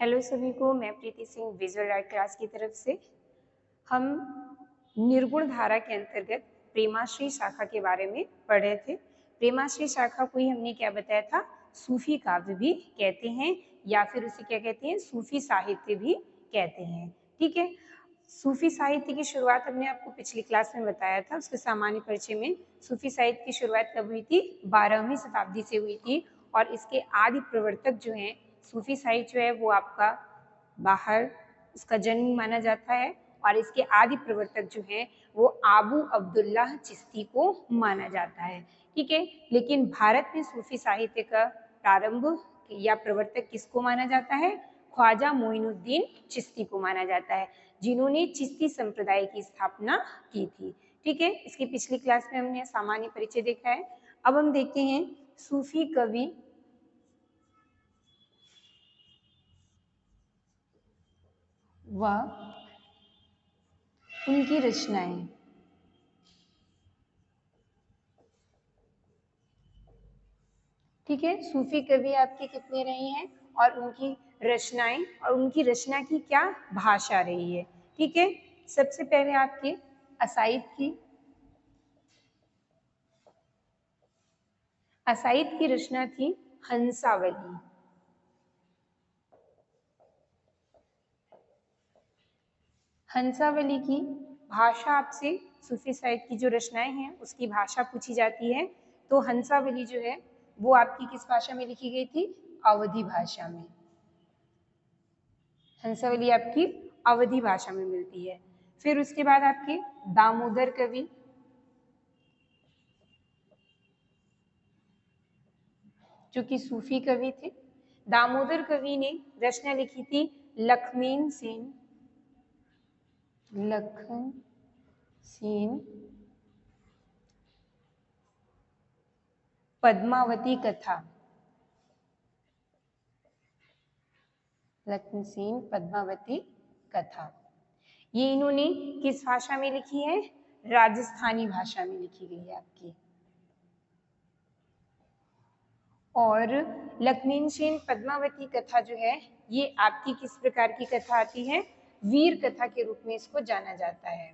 Hello सभी को, मैं प्रीति सिंह विजुअल आर्ट क्लास की तरफ से। हम निर्गुण धारा के अंतर्गत प्रेमाश्री शाखा के बारे में पढ़ रहे थे। प्रेमाश्री शाखा को ही हमने क्या बताया था, सूफी काव्य भी कहते हैं या फिर उसे क्या कहते हैं, सूफी साहित्य भी कहते हैं। ठीक है, सूफी साहित्य की शुरुआत हमने आपको पिछली क्लास में बताया था, उसके सामान्य परिचय में। सूफी साहित्य की शुरुआत कब हुई थी? 12वीं शताब्दी से हुई थी और इसके आदि प्रवर्तक जो हैं, सूफी साहित्य जो है वो आपका बाहर इसका जन्म माना जाता है और इसके आदि प्रवर्तक जो हैं वो आबू अब्दुल्लाह चिश्ती को माना जाता है। ठीक है, लेकिन भारत में सूफी साहित्य का प्रारंभ या प्रवर्तक किसको माना जाता है? ख्वाजा मोइनुद्दीन चिश्ती को माना जाता है, जिन्होंने चिश्ती संप्रदाय की स्थापना की थी। ठीक है, इसकी पिछली क्लास में हमने सामान्य परिचय देखा है। अब हम देखते हैं सूफी कवि व उनकी रचनाएं। ठीक है, सूफी कवि आपके कितने रहे हैं और उनकी रचनाएं और उनकी रचना की क्या भाषा रही है। ठीक है, सबसे पहले आपके असाइद की रचना थी हंसावली। हंसावली की भाषा आपसे सूफी साहित्य की जो रचनाएं हैं उसकी भाषा पूछी जाती है, तो हंसावली जो है वो आपकी किस भाषा में लिखी गई थी? अवधी भाषा में। हंसावली आपकी अवधी भाषा में मिलती है। फिर उसके बाद आपके दामोदर कवि, जो कि सूफी कवि थे। दामोदर कवि ने रचना लिखी थी लखमेन सेन पद्मावती कथा। लखनसेन पद्मावती कथा ये इन्होंने किस भाषा में लिखी है? राजस्थानी भाषा में लिखी गई है आपकी। और लखमीनसेन पद्मावती कथा जो है ये आपकी किस प्रकार की कथा आती है? वीर कथा के रूप में इसको जाना जाता है।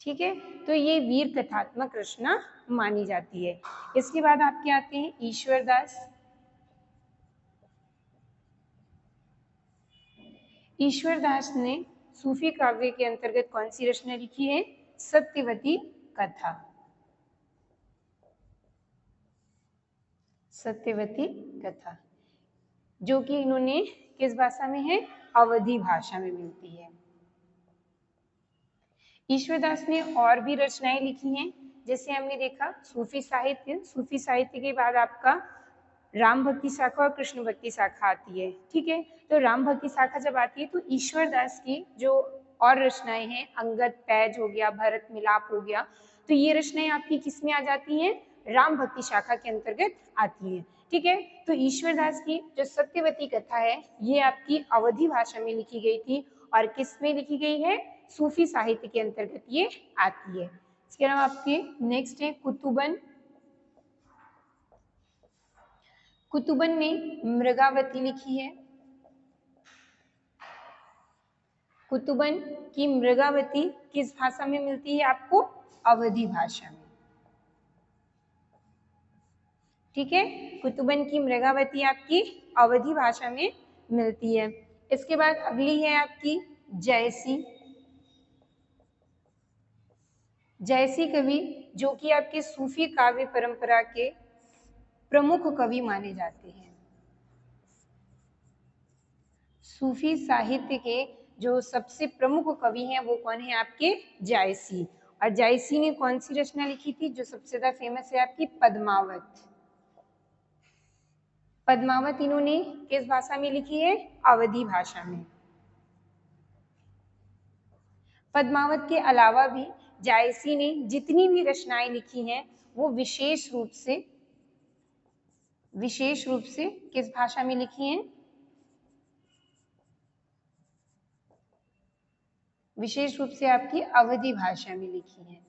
ठीक है, तो ये वीर कथात्मक रचना मानी जाती है। इसके बाद आपके आते हैं ईश्वरदास। ईश्वरदास ने सूफी काव्य के अंतर्गत कौन सी रचना लिखी है? सत्यवती कथा। सत्यवती कथा जो कि इन्होंने किस भाषा में है? अवधी भाषा में मिलती है। ईश्वरदास ने और भी रचनाएं लिखी हैं, जैसे हमने देखा सूफी साहित्य। सूफी साहित्य के बाद आपका राम भक्ति शाखा और कृष्ण भक्ति शाखा आती है। ठीक है, तो राम भक्ति शाखा जब आती है तो ईश्वरदास की जो और रचनाएं हैं, अंगद पैज हो गया, भरत मिलाप हो गया, तो ये रचनाएं आपकी किस में आ जाती हैं? राम भक्ति शाखा के अंतर्गत आती है। ठीक है, तो ईश्वरदास की जो सत्यवती कथा है ये आपकी अवधी भाषा में लिखी गई थी और किस में लिखी गई है? सूफी साहित्य के अंतर्गत ये आती है। इसके अलावा आपके नेक्स्ट है कुतुबन। कुतुबन ने मृगावती लिखी है। कुतुबन की मृगावती किस भाषा में मिलती है आपको? अवधी भाषा में। ठीक है, कुतुबन की मृगावती आपकी अवधी भाषा में मिलती है। इसके बाद अगली है आपकी जयसी। जयसी कवि जो कि आपके सूफी काव्य परंपरा के प्रमुख कवि माने जाते हैं। सूफी साहित्य के जो सबसे प्रमुख कवि हैं वो कौन है आपके? जायसी। और जायसी ने कौन सी रचना लिखी थी जो सबसे ज्यादा फेमस है आपकी? पद्मावत। पद्मावत इन्होंने किस भाषा में लिखी है? अवधी भाषा में। पद्मावत के अलावा भी जायसी ने जितनी भी रचनाएं लिखी हैं वो विशेष रूप से किस भाषा में लिखी हैं? विशेष रूप से आपकी अवधी भाषा में लिखी है।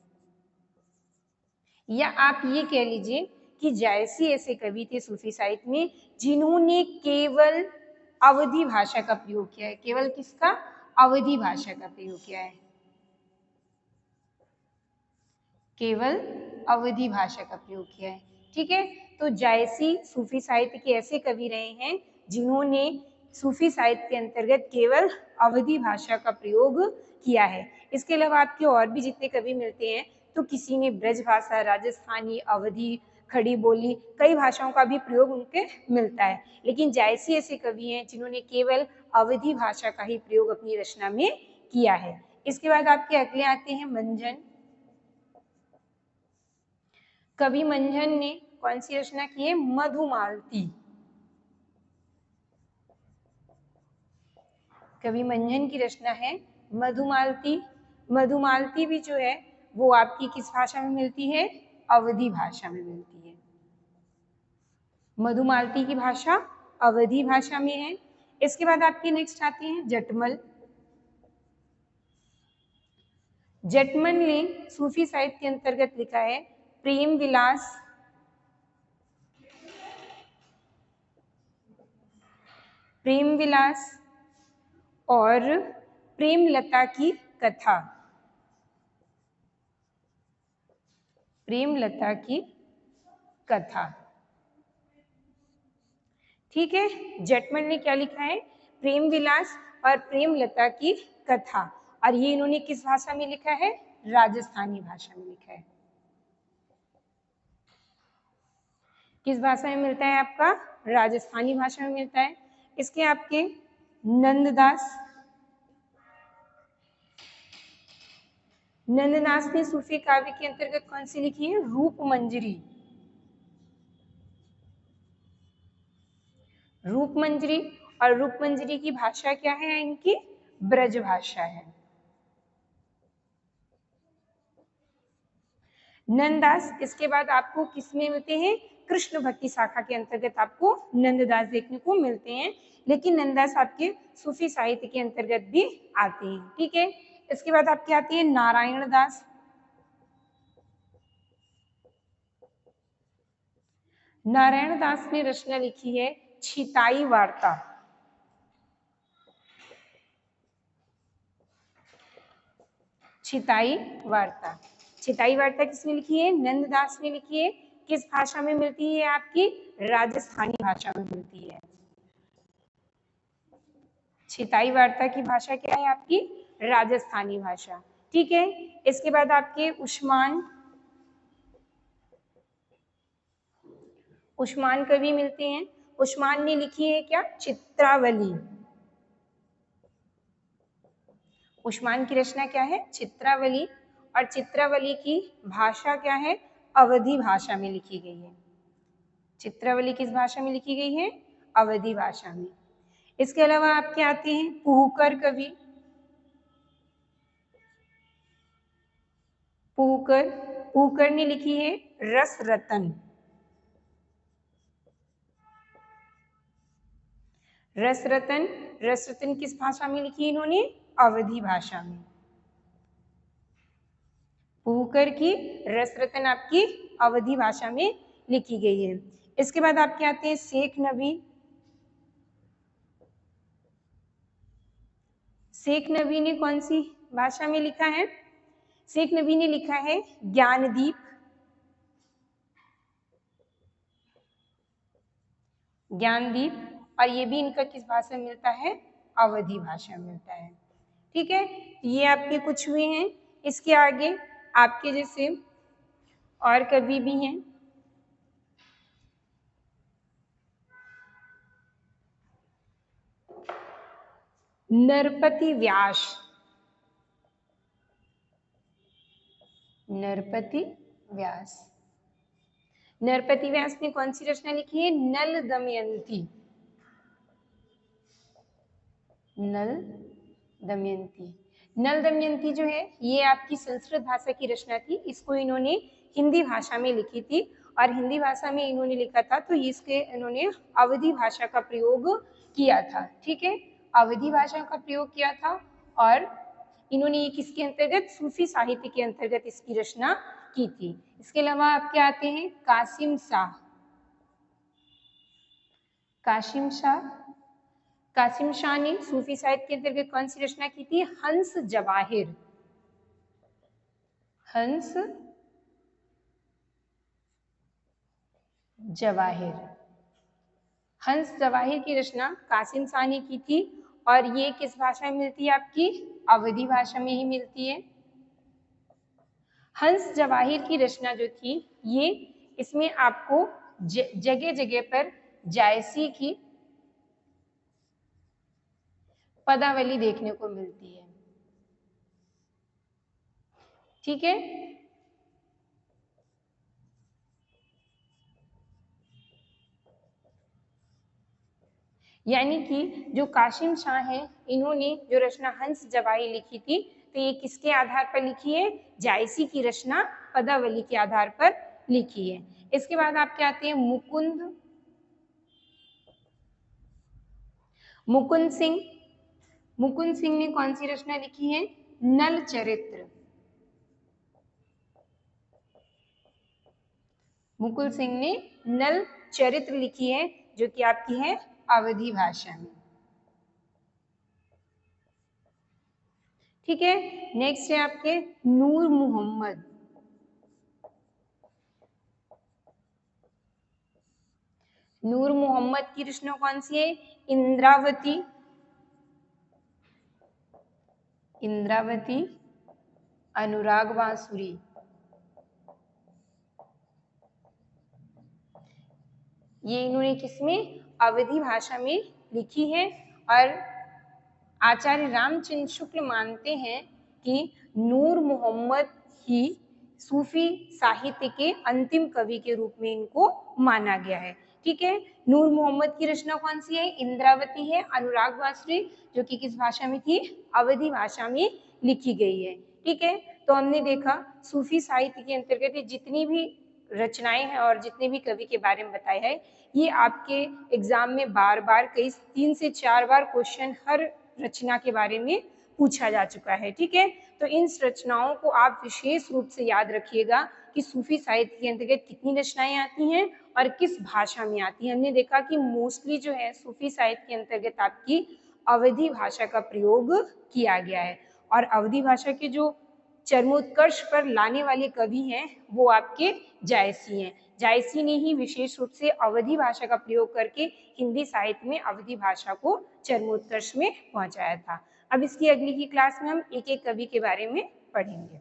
या आप ये कह लीजिए कि जायसी ऐसे कवि थे सूफी साहित्य में जिन्होंने केवल अवधी भाषा का प्रयोग किया है। केवल किसका? अवधी भाषा का प्रयोग किया है, केवल अवधी भाषा का प्रयोग किया है। ठीक है, तो जायसी सूफी साहित्य के ऐसे कवि रहे हैं जिन्होंने सूफी साहित्य के अंतर्गत केवल अवधी भाषा का प्रयोग किया है। इसके अलावा आपके और भी जितने कवि मिलते हैं तो किसी ने ब्रज भाषा, राजस्थानी, अवधी, खड़ी बोली, कई भाषाओं का भी प्रयोग उनके मिलता है, लेकिन जायसी ऐसे कवि हैं जिन्होंने केवल अवधी भाषा का ही प्रयोग अपनी रचना में किया है। इसके बाद आपके अगले आते हैं मंजन। कवि मंजन ने कौन सी रचना की है? मधुमालती। कवि मंजन की रचना है मधुमालती। मधुमालती भी जो है वो आपकी किस भाषा में मिलती है? अवधी भाषा में मिलती है। मधुमालती की भाषा अवधी भाषा में है। इसके बाद आपके नेक्स्ट आते हैं जटमल। जटमल ने सूफी साहित्य के अंतर्गत लिखा है प्रेम विलास, प्रेम विलास और प्रेमलता की कथा। प्रेमलता की कथा। ठीक है, जटमल ने क्या लिखा है? प्रेम विलास और प्रेमलता की कथा, और ये इन्होंने किस भाषा में लिखा है? राजस्थानी भाषा में लिखा है। किस भाषा में मिलता है आपका? राजस्थानी भाषा में मिलता है। इसके आपके नंददास। नंददास ने सूफी काव्य के अंतर्गत कौन सी लिखी है? रूप मंजरी। रूप मंजरी, और रूप मंजरी की भाषा क्या है? इनकी ब्रज भाषा है। नंददास इसके बाद आपको किसमें मिलते हैं? कृष्ण भक्ति शाखा के अंतर्गत आपको नंददास देखने को मिलते हैं, लेकिन नंददास आपके सूफी साहित्य के अंतर्गत भी आते हैं। ठीक है, इसके बाद आपके आते हैं नारायण दास। नारायण दास ने रचना लिखी है छिताई वार्ता। छिताई वार्ता। छिताई वार्ता किसने लिखी है? नंददास ने लिखी है। किस भाषा में मिलती है? आपकी राजस्थानी भाषा में मिलती है। छिताई वार्ता की भाषा क्या है? आपकी राजस्थानी भाषा। ठीक है, इसके बाद आपके उस्मान। उस्मान कवि मिलते हैं। उस्मान ने लिखी है क्या? चित्रावली। उस्मान की रचना क्या है? चित्रावली, और चित्रावली की भाषा क्या है? अवधी भाषा में लिखी गई है। चित्रावली किस भाषा में लिखी गई है? अवधी भाषा में। इसके अलावा आपके आते हैं पुहकर कवि। पुहकर, पुहकर ने लिखी है रस रतन। रस रतन, रस रतन किस भाषा में लिखी इन्होंने? अवधी भाषा में। पुहकर की रस रतन आपकी अवधी भाषा में लिखी गई है। इसके बाद आपके आते हैं शेख नबी। शेख नबी ने कौन सी भाषा में लिखा है? शेख नबी ने लिखा है ज्ञानदीप। ज्ञानदीप, और ये भी इनका किस भाषा में मिलता है? अवधी भाषा में मिलता है। ठीक है, ये आपके कुछ हुए हैं। इसके आगे आपके जैसे और कवि भी हैं। नरपति व्यास। नरपति व्यास। नरपति व्यास ने कौन सी रचना लिखी है? नल दमयंती। नल दमयंती। नल दमयंती जो है ये आपकी संस्कृत भाषा की रचना थी। इसको इन्होंने हिंदी भाषा में लिखी थी, और हिंदी भाषा में इन्होंने लिखा था तो इसके इन्होंने अवधी भाषा का प्रयोग किया था। ठीक है, अवधी भाषा का प्रयोग किया था, और इन्होंने ये किसके अंतर्गत? सूफी साहित्य के अंतर्गत इसकी रचना की थी। इसके अलावा आपके आते हैं कासिम शाह। कासिम शाह। कासिम शाह ने सूफी साहित्य के अंतर्गत कौन सी रचना की थी? हंस जवाहिर। हंस जवाहिर। हंस जवाहिर की रचना कासिम शाह ने की थी और ये किस भाषा में मिलती है? आपकी अवधी भाषा में ही मिलती है। हंस जवाहिर की रचना जो थी ये, इसमें आपको जगह जगह पर जायसी की पदावली देखने को मिलती है। ठीक है, यानी कि जो कासिम शाह है, इन्होंने जो रचना हंस जवाहिर लिखी थी, तो ये किसके आधार पर लिखी है? जायसी की रचना पदावली के आधार पर लिखी है। इसके बाद आपके आते हैं मुकुंद सिंह। मुकुंद सिंह ने कौन सी रचना लिखी है? नल चरित्र। मुकुंद सिंह ने नल चरित्र लिखी है, जो कि आपकी है अवधी भाषा में। ठीक है, नेक्स्ट है आपके नूर मोहम्मद। नूर मोहम्मद की रचना कौन सी है? इंद्रावती। इंद्रावती, अनुराग बांसुरी। ये इन्होंने किसमें? अवधी भाषा में लिखी है। और आचार्य रामचंद्र शुक्ल मानते हैं कि नूर मोहम्मद ही सूफी साहित्य के अंतिम कवि के रूप में इनको माना गया है। ठीक है, नूर मोहम्मद की रचना कौन सी है? इंद्रावती है। अनुराग बांसुरी, जो कि किस भाषा में थी? अवधी भाषा में लिखी गई है। ठीक है, तो हमने देखा सूफी साहित्य के अंतर्गत जितनी भी रचनाएं हैं और जितने भी कवि के बारे में बताया है, ये आपके एग्जाम में बार बार कई 3 से 4 बार क्वेश्चन हर रचना के बारे में पूछा जा चुका है। ठीक है, तो इन रचनाओं को आप विशेष रूप से याद रखिएगा कि सूफी साहित्य के अंतर्गत कितनी रचनाएं आती हैं और किस भाषा में आती हैं। हमने देखा कि मोस्टली जो है सूफी साहित्य के अंतर्गत आपकी अवधी भाषा का प्रयोग किया गया है, और अवधी भाषा के जो चरमोत्कर्ष पर लाने वाले कवि हैं वो आपके जायसी हैं। जायसी ने ही विशेष रूप से अवधी भाषा का प्रयोग करके हिंदी साहित्य में अवधी भाषा को चरमोत्कर्ष में पहुंचाया था। अब इसकी अगली की क्लास में हम एक एक कवि के बारे में पढ़ेंगे।